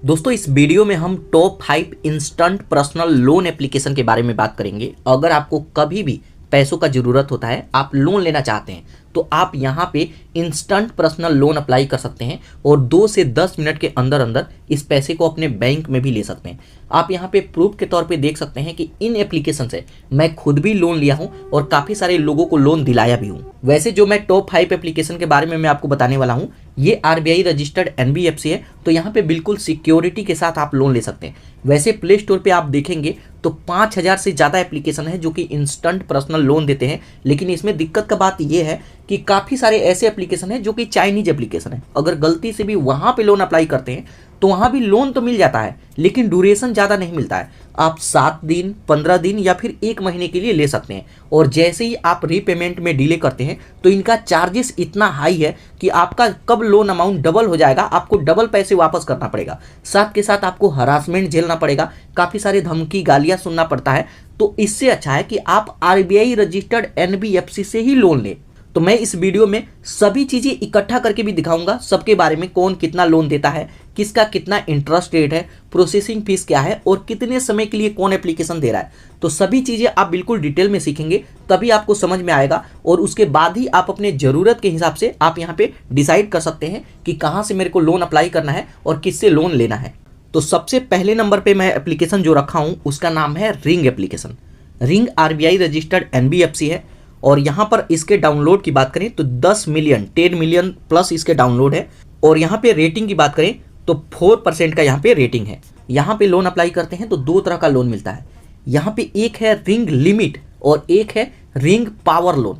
दोस्तों इस वीडियो में हम top 5 instant personal loan application के बारे में बात करेंगे। अगर आपको कभी भी पैसों का ज़रूरत होता है, आप लोन लेना चाहते हैं, तो आप यहाँ पे इंस्टेंट पर्सनल लोन अप्लाई कर सकते हैं और 2 से 10 मिनट के अंदर अंदर इस पैसे को अपने बैंक में भी ले सकते हैं। आप यहाँ पे प्रूफ के तौर पे देख सकते हैं कि इन एप्लीकेशन से मैं खुद भी लोन लिया हूँ और काफ़ी सारे लोगों को लोन दिलाया भी हूँ। वैसे जो मैं टॉप 5 एप्लीकेशन के बारे में मैं आपको बताने वाला हूँ, ये RBI रजिस्टर्ड NBFC है, तो यहाँ पे बिल्कुल सिक्योरिटी के साथ आप लोन ले सकते हैं। वैसे प्ले स्टोर पे आप देखेंगे तो 5000 से ज़्यादा एप्लीकेशन है जो कि इंस्टेंट पर्सनल लोन देते हैं, लेकिन इसमें दिक्कत का बात यह है कि काफ़ी सारे ऐसे एप्लीकेशन है जो कि चाइनीज एप्लीकेशन है। अगर गलती से भी वहाँ पे लोन अप्लाई करते हैं तो वहाँ भी लोन तो मिल जाता है, लेकिन ड्यूरेशन ज़्यादा नहीं मिलता है। आप 7 दिन, 15 दिन या फिर 1 महीने के लिए ले सकते हैं, और जैसे ही आप रीपेमेंट में डिले करते हैं तो इनका चार्जेस इतना हाई है कि आपका कब लोन अमाउंट डबल हो जाएगा, आपको डबल पैसे वापस करना पड़ेगा। साथ के साथ आपको हरासमेंट झेलना पड़ेगा, काफ़ी सारे धमकी गालियाँ सुनना पड़ता है। तो इससे अच्छा है कि आप RBI रजिस्टर्ड NBFC से ही लोन लें। तो मैं इस वीडियो में सभी चीज़ें इकट्ठा करके भी दिखाऊंगा, सबके बारे में, कौन कितना लोन देता है, किसका कितना इंटरेस्ट रेट है, प्रोसेसिंग फीस क्या है और कितने समय के लिए कौन एप्लीकेशन दे रहा है। तो सभी चीज़ें आप बिल्कुल डिटेल में सीखेंगे, तभी आपको समझ में आएगा, और उसके बाद ही आप अपने ज़रूरत के हिसाब से आप यहाँ पे डिसाइड कर सकते हैं कि कहाँ से मेरे को लोन अप्लाई करना है और किससे लोन लेना है। तो सबसे पहले नंबर पर मैं एप्लीकेशन जो रखा हूँ उसका नाम है ring application. Ring RBI registered NBFC है, और यहाँ पर इसके डाउनलोड की बात करें तो 10 मिलियन प्लस इसके डाउनलोड है। और यहाँ पे रेटिंग की बात करें तो 4% का यहाँ पे रेटिंग है। यहाँ पे लोन अप्लाई करते हैं तो 2 तरह का लोन मिलता है। यहाँ पे एक है रिंग लिमिट और एक है रिंग पावर लोन।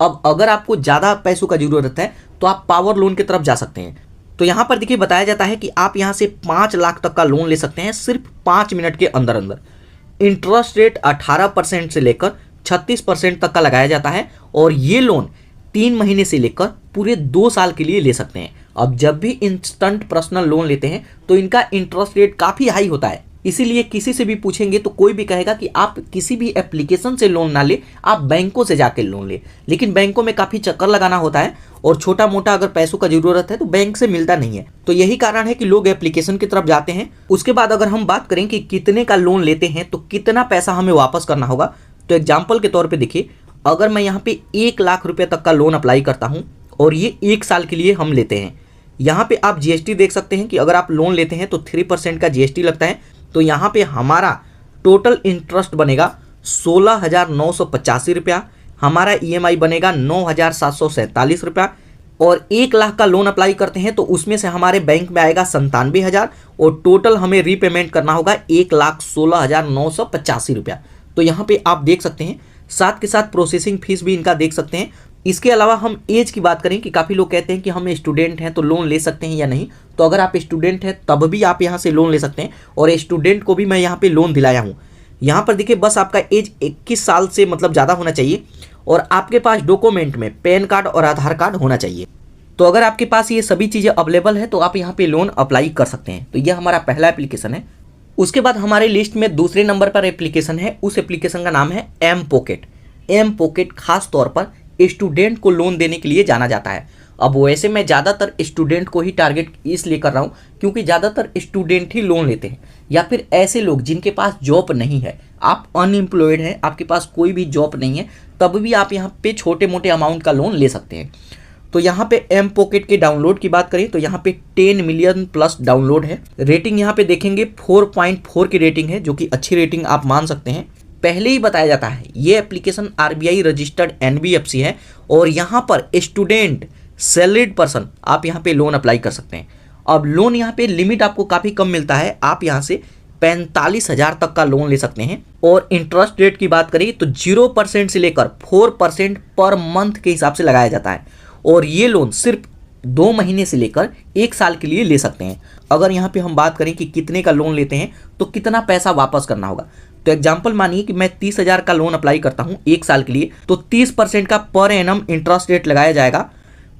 अब अगर आपको ज़्यादा पैसों का ज़रूरत है तो आप पावर लोन की तरफ जा सकते हैं। तो यहाँ पर देखिए बताया जाता है कि आप यहाँ से 5 लाख तक का लोन ले सकते हैं सिर्फ 5 मिनट के अंदर अंदर। इंटरेस्ट रेट 18% से लेकर 36% तक का लगाया जाता है, और ये लोन 3 महीने से लेकर पूरे 2 साल के लिए ले सकते हैं। अब जब भी इंस्टेंट पर्सनल लोन लेते हैं तो इनका इंटरेस्ट रेट काफ़ी हाई होता है, इसीलिए किसी से भी पूछेंगे तो कोई भी कहेगा कि आप किसी भी एप्लीकेशन से लोन ना ले, आप बैंकों से जाकर लोन ले। लेकिन बैंकों में काफ़ी चक्कर लगाना होता है, और छोटा मोटा अगर पैसों का ज़रूरत है तो बैंक से मिलता नहीं है। तो यही कारण है कि लोग एप्लीकेशन की तरफ जाते हैं। उसके बाद अगर हम बात करें कि कितने का लोन लेते हैं तो कितना पैसा हमें वापस करना होगा, तो एग्जाम्पल के तौर पे देखिए, अगर मैं यहाँ पे 1 लाख रुपए तक का लोन अप्लाई करता हूँ और ये 1 साल के लिए हम लेते हैं। यहाँ पे आप GST देख सकते हैं कि अगर आप लोन लेते हैं तो 3% का GST लगता है। तो यहाँ पे हमारा टोटल इंटरेस्ट बनेगा 16,985 रुपया, हमारा EMI बनेगा 9,747 रुपया, और 1 लाख का लोन अप्लाई करते हैं तो उसमें से हमारे बैंक में आएगा 97,000, और टोटल हमें रीपेमेंट करना होगा 1,16,985 रुपया। तो यहाँ पे आप देख सकते हैं, साथ के साथ प्रोसेसिंग फीस भी इनका देख सकते हैं। इसके अलावा हम एज की बात करें कि काफ़ी लोग कहते हैं कि हम स्टूडेंट हैं तो लोन ले सकते हैं या नहीं, तो अगर आप स्टूडेंट हैं तब भी आप यहाँ से लोन ले सकते हैं, और स्टूडेंट को भी मैं यहाँ पे लोन दिलाया हूँ। यहाँ पर देखिए बस आपका एज 21 साल से मतलब ज़्यादा होना चाहिए, और आपके पास डॉक्यूमेंट में पैन कार्ड और आधार कार्ड होना चाहिए। तो अगर आपके पास ये सभी चीज़ें अवेलेबल है तो आप यहाँ पे लोन अप्लाई कर सकते हैं। तो यह हमारा पहला एप्लीकेशन है। उसके बाद हमारे लिस्ट में दूसरे नंबर पर एप्लीकेशन है, उस एप्लीकेशन का नाम है M Pocket। M Pocket खास तौर पर स्टूडेंट को लोन देने के लिए जाना जाता है। अब वैसे मैं ज़्यादातर स्टूडेंट को ही टारगेट इसलिए कर रहा हूँ क्योंकि ज़्यादातर स्टूडेंट ही लोन लेते हैं, या फिर ऐसे लोग जिनके पास जॉब नहीं है, आप अनएम्प्लॉयड हैं, आपके पास कोई भी जॉब नहीं है, तब भी आप यहाँ पे छोटे मोटे अमाउंट का लोन ले सकते हैं। तो यहाँ पे M Pocket के डाउनलोड की बात करें तो यहाँ पे 10 मिलियन प्लस डाउनलोड है। रेटिंग यहाँ पे देखेंगे 4.4 की रेटिंग है, जो कि अच्छी रेटिंग आप मान सकते हैं। पहले ही बताया जाता है ये एप्लीकेशन RBI रजिस्टर्ड NBFC है, और यहाँ पर स्टूडेंट, सैलरीड पर्सन आप यहाँ पे लोन अप्लाई कर सकते हैं। अब लोन यहाँ पे लिमिट आपको काफ़ी कम मिलता है, आप यहाँ से 45,000 तक का लोन ले सकते हैं। और इंटरेस्ट रेट की बात करें तो 0% से लेकर 4% पर मंथ के हिसाब से लगाया जाता है, और ये लोन सिर्फ 2 महीने से लेकर 1 साल के लिए ले सकते हैं। अगर यहाँ पे हम बात करें कि कितने का लोन लेते हैं तो कितना पैसा वापस करना होगा, तो एग्जाम्पल मानिए कि मैं 30,000 का लोन अप्लाई करता हूँ 1 साल के लिए, तो 30% का पर एनम इंटरेस्ट रेट लगाया जाएगा।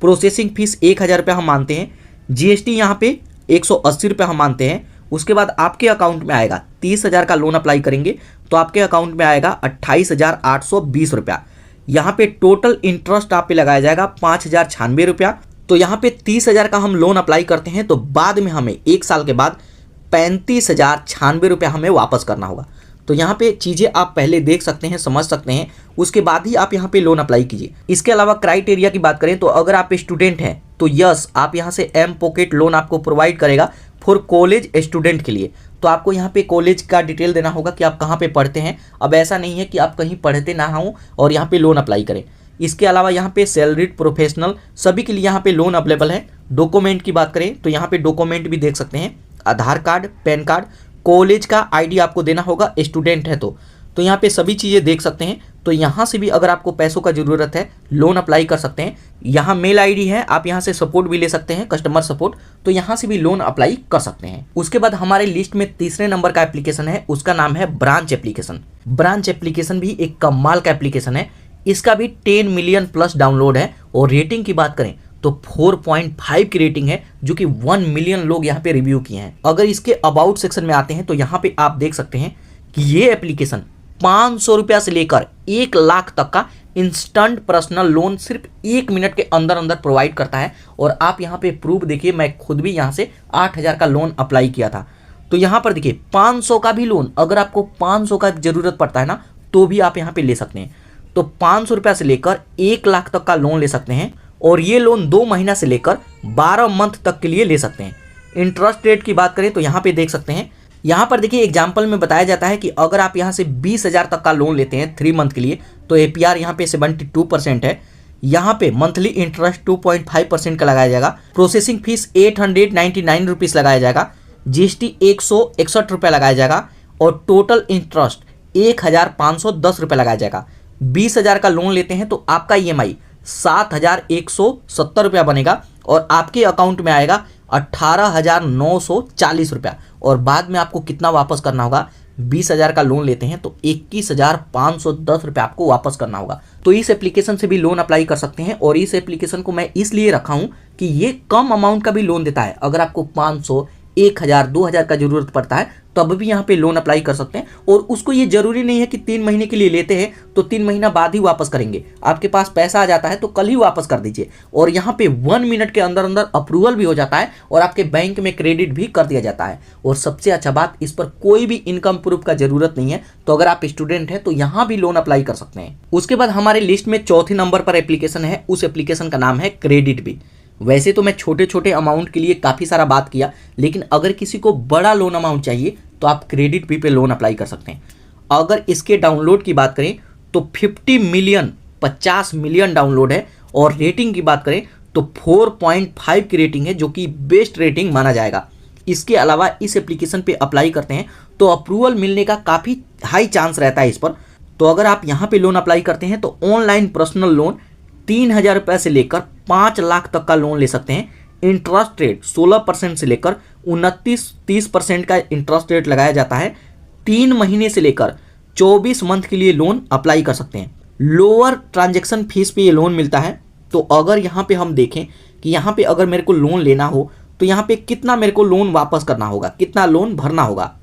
प्रोसेसिंग फीस 1,000 रुपये हम मानते हैं, GST यहाँ पे 180 रुपये हम मानते हैं। उसके बाद आपके अकाउंट में आएगा 30,000 का लोन अप्लाई करेंगे तो आपके अकाउंट में आएगा 28,820 रुपया। यहाँ पे टोटल इंटरेस्ट आप पे लगाया जाएगा 5,096 रुपया। तो यहाँ पे 30,000 का हम लोन अप्लाई करते हैं तो बाद में हमें 1 साल के बाद ₹35,096 हमें वापस करना होगा। तो यहाँ पे चीज़ें आप पहले देख सकते हैं, समझ सकते हैं, उसके बाद ही आप यहाँ पे लोन अप्लाई कीजिए। इसके अलावा क्राइटेरिया की बात करें तो अगर आप स्टूडेंट हैं तो यस, आप यहाँ से एम पॉकेट लोन आपको प्रोवाइड करेगा फॉर कॉलेज स्टूडेंट के लिए। तो आपको यहाँ पे कॉलेज का डिटेल देना होगा कि आप कहाँ पे पढ़ते हैं। अब ऐसा नहीं है कि आप कहीं पढ़ते ना हो और यहाँ पे लोन अप्लाई करें। इसके अलावा यहाँ पे सैलरीड प्रोफेशनल सभी के लिए यहाँ पे लोन अवेलेबल है। डॉक्यूमेंट की बात करें तो यहाँ पे डॉक्यूमेंट भी देख सकते हैं, आधार कार्ड, पैन कार्ड, कॉलेज का आईडी आपको देना होगा स्टूडेंट है तो यहाँ पे सभी चीज़ें देख सकते हैं। तो यहाँ से भी अगर आपको पैसों का ज़रूरत है लोन अप्लाई कर सकते हैं। यहाँ मेल आईडी है, आप यहाँ से सपोर्ट भी ले सकते हैं, कस्टमर सपोर्ट, तो यहाँ से भी लोन अप्लाई कर सकते हैं। उसके बाद हमारे लिस्ट में तीसरे नंबर का एप्लीकेशन है, उसका नाम है ब्रांच एप्लीकेशन। ब्रांच एप्लीकेशन भी एक कमाल का एप्लीकेशन है, इसका भी 10 मिलियन प्लस डाउनलोड है और रेटिंग की बात करें तो 4.5 की रेटिंग है, जो कि 1 मिलियन लोग यहाँ पे रिव्यू किए हैं। अगर इसके अबाउट सेक्शन में आते हैं तो यहाँ पे आप देख सकते हैं कि ये एप्लीकेशन 500 रुपया से लेकर 1 लाख तक का इंस्टेंट पर्सनल लोन सिर्फ 1 मिनट के अंदर अंदर प्रोवाइड करता है। और आप यहाँ पे प्रूफ देखिए, मैं खुद भी यहाँ से 8,000 का लोन अप्लाई किया था। तो यहाँ पर देखिए 500 का भी लोन, अगर आपको 500 का जरूरत पड़ता है ना तो भी आप यहाँ पे ले सकते हैं। तो 500 रुपया से लेकर 1 लाख तक का लोन ले सकते हैं और ये लोन 2 महीना से लेकर 12 मंथ तक के लिए ले सकते हैं। इंटरेस्ट रेट की बात करें तो यहाँ पे देख सकते हैं, यहाँ पर देखिए एग्जाम्पल में बताया जाता है कि अगर आप यहाँ से 20,000 तक का लोन लेते हैं 3 मंथ के लिए तो APR यहाँ पे 72% है। यहाँ पे मंथली इंटरेस्ट 2.5% का लगाया जाएगा। प्रोसेसिंग फीस 899 रुपीज़ लगाया जाएगा। GST 161 रुपये लगाया जाएगा और टोटल इंटरेस्ट 1,510 रुपये लगाया जाएगा। 20,000 का लोन लेते हैं तो आपका EMI 7,170 रुपया बनेगा और आपके अकाउंट में आएगा 18,940 रुपया। और बाद में आपको कितना वापस करना होगा, 20,000 का लोन लेते हैं तो 21,510 रुपये आपको वापस करना होगा। तो इस एप्लीकेशन से भी लोन अप्लाई कर सकते हैं और इस एप्लीकेशन को मैं इसलिए रखा हूँ कि ये कम अमाउंट का भी लोन देता है। अगर आपको 500, 1,000, 2,000 का जरूरत पड़ता है तब भी यहाँ पे लोन अप्लाई कर सकते हैं। और उसको ये जरूरी नहीं है कि 3 महीने के लिए लेते हैं तो 3 महीना बाद ही वापस करेंगे। आपके पास पैसा आ जाता है तो कल ही वापस कर दीजिए और यहाँ पे 1 मिनट के अंदर अंदर अप्रूवल भी हो जाता है और आपके बैंक में क्रेडिट भी कर दिया जाता है। और सबसे अच्छा बात, इस पर कोई भी इनकम प्रूफ का जरूरत नहीं है। तो अगर आप स्टूडेंट हैं तो यहाँ भी लोन अप्लाई कर सकते हैं। उसके बाद हमारे लिस्ट में चौथे नंबर पर एप्लीकेशन है, उस एप्लीकेशन का नाम है क्रेडिट बी। वैसे तो मैं छोटे छोटे अमाउंट के लिए काफ़ी सारा बात किया, लेकिन अगर किसी को बड़ा लोन अमाउंट चाहिए तो आप क्रेडिट बी पे लोन अप्लाई कर सकते हैं। अगर इसके डाउनलोड की बात करें तो 50 मिलियन डाउनलोड है और रेटिंग की बात करें तो 4.5 की रेटिंग है, जो कि बेस्ट रेटिंग माना जाएगा। इसके अलावा इस एप्लीकेशन पे अप्लाई करते हैं तो अप्रूवल मिलने का काफ़ी हाई चांस रहता है इस पर। तो अगर आप यहाँ पे लोन अप्लाई करते हैं तो ऑनलाइन पर्सनल लोन 3,000 रुपये से लेकर 5 लाख तक का लोन ले सकते हैं। इंटरेस्ट रेट 16% से लेकर 29-30% का इंटरेस्ट रेट लगाया जाता है। 3 महीने से लेकर 24 मंथ के लिए लोन अप्लाई कर सकते हैं। लोअर ट्रांजैक्शन फीस पे ये लोन मिलता है। तो अगर यहाँ पे हम देखें कि यहाँ पे अगर मेरे को लोन लेना हो तो यहाँ पे कितना मेरे को लोन वापस करना होगा, कितना लोन भरना होगा।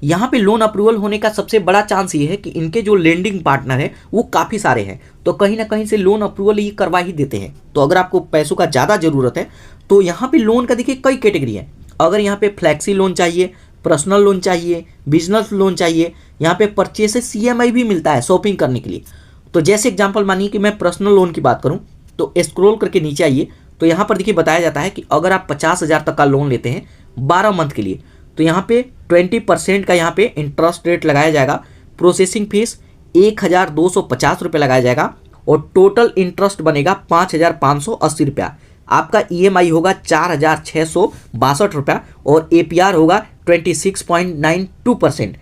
यहाँ पे लोन अप्रूवल होने का सबसे बड़ा चांस ये है कि इनके जो लेंडिंग पार्टनर है वो काफ़ी सारे हैं, तो कहीं ना कहीं से लोन अप्रूवल ये करवा ही देते हैं। तो अगर आपको पैसों का ज़्यादा ज़रूरत है तो यहाँ पे लोन का देखिए कई कैटेगरी है। अगर यहाँ पे फ्लैक्सी लोन चाहिए, पर्सनल लोन चाहिए, बिजनेस लोन चाहिए, यहाँ पे परचेस CMI भी मिलता है शॉपिंग करने के लिए। तो जैसे एग्जाम्पल मानिए कि मैं पर्सनल लोन की बात करूँ तो स्क्रॉल करके नीचे आइए तो यहाँ पर देखिए बताया जाता है कि अगर आप 50,000 तक का लोन लेते हैं 12 मंथ के लिए तो यहाँ पे 20% का यहाँ पे इंटरेस्ट रेट लगाया जाएगा। प्रोसेसिंग फीस 1,250 रुपये लगाया जाएगा और टोटल इंटरेस्ट बनेगा 5,580 रुपया। आपका EMI होगा 4,662 रुपया और APR होगा 26.92%।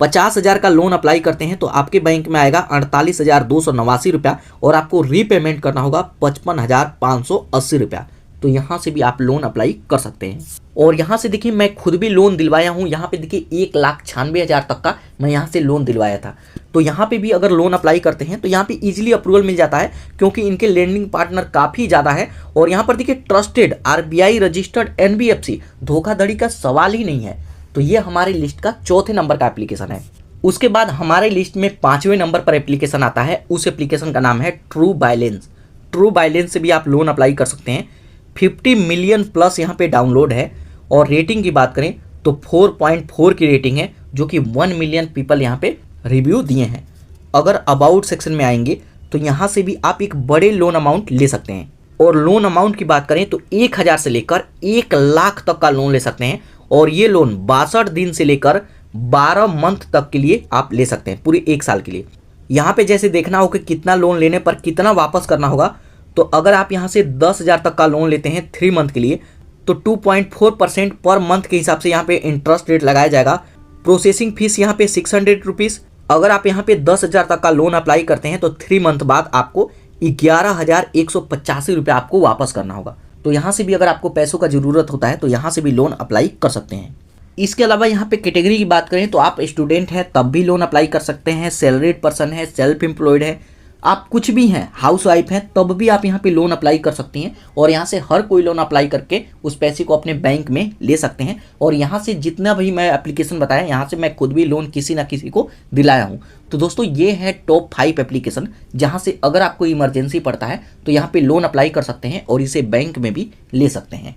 50,000 का लोन अप्लाई करते हैं तो आपके बैंक में आएगा 48,289 रुपया और आपको रीपेमेंट करना होगा 55,580 रुपया। तो यहाँ से भी आप लोन अप्लाई कर सकते हैं। और यहाँ से देखिए मैं खुद भी लोन दिलवाया हूँ। यहाँ पे देखिए 1,96,000 तक का मैं यहाँ से लोन दिलवाया था। तो यहाँ पे भी अगर लोन अप्लाई करते हैं तो यहाँ पे इजीली अप्रूवल मिल जाता है क्योंकि इनके लेंडिंग पार्टनर काफ़ी ज़्यादा है। और यहाँ पर देखिए ट्रस्टेड RBI रजिस्टर्ड NBFC, धोखाधड़ी का सवाल ही नहीं है। तो ये हमारी लिस्ट का चौथे नंबर का एप्लीकेशन है। उसके बाद हमारे लिस्ट में 5वें नंबर पर एप्लीकेशन आता है। उस एप्लीकेशन का नाम है ट्रू बाइलेंस। ट्रू बाइलेंस से भी आप लोन अप्लाई कर सकते हैं। 50 मिलियन प्लस यहाँ पे डाउनलोड है और रेटिंग की बात करें तो 4.4 की रेटिंग है, जो कि 1 मिलियन पीपल यहाँ पे रिव्यू दिए हैं। अगर अबाउट सेक्शन में आएंगे तो यहाँ से भी आप एक बड़े लोन अमाउंट ले सकते हैं, और लोन अमाउंट की बात करें तो 1000 से लेकर 1 लाख तक का लोन ले सकते हैं, और ये लोन 62 दिन से लेकर 12 मंथ तक के लिए आप ले सकते हैं, पूरे 1 साल के लिए। यहाँ पे जैसे देखना हो कि कितना लोन लेने पर कितना वापस करना होगा, तो अगर आप यहाँ से 10,000 तक का लोन लेते हैं 3 मंथ के लिए, तो 2.4% पर मंथ के हिसाब से यहाँ पे इंटरेस्ट रेट लगाया जाएगा। प्रोसेसिंग फीस यहाँ पे 600 रुपीज़। अगर आप यहाँ पे 10,000 तक का लोन अप्लाई करते हैं तो 3 मंथ बाद आपको 11,185 रुपये आपको वापस करना होगा। तो यहाँ से भी अगर आपको पैसों का ज़रूरत होता है तो यहाँ से भी लोन अप्लाई कर सकते हैं। इसके अलावा यहाँ पे कैटेगरी की बात करें तो आप स्टूडेंट हैं तब भी लोन अप्लाई कर सकते हैं, सैलरीड पर्सन है, सेल्फ एम्प्लॉयड है, आप कुछ भी हैं, हाउस वाइफ हैं, तब भी आप यहाँ पे लोन अप्लाई कर सकती हैं। और यहाँ से हर कोई लोन अप्लाई करके उस पैसे को अपने बैंक में ले सकते हैं। और यहाँ से जितना भी मैं एप्लीकेशन बताया, यहाँ से मैं खुद भी लोन किसी ना किसी को दिलाया हूँ। तो दोस्तों ये है टॉप 5 एप्लीकेशन, जहाँ से अगर आपको इमरजेंसी पड़ता है तो यहाँ पे लोन अप्लाई कर सकते हैं और इसे बैंक में भी ले सकते हैं।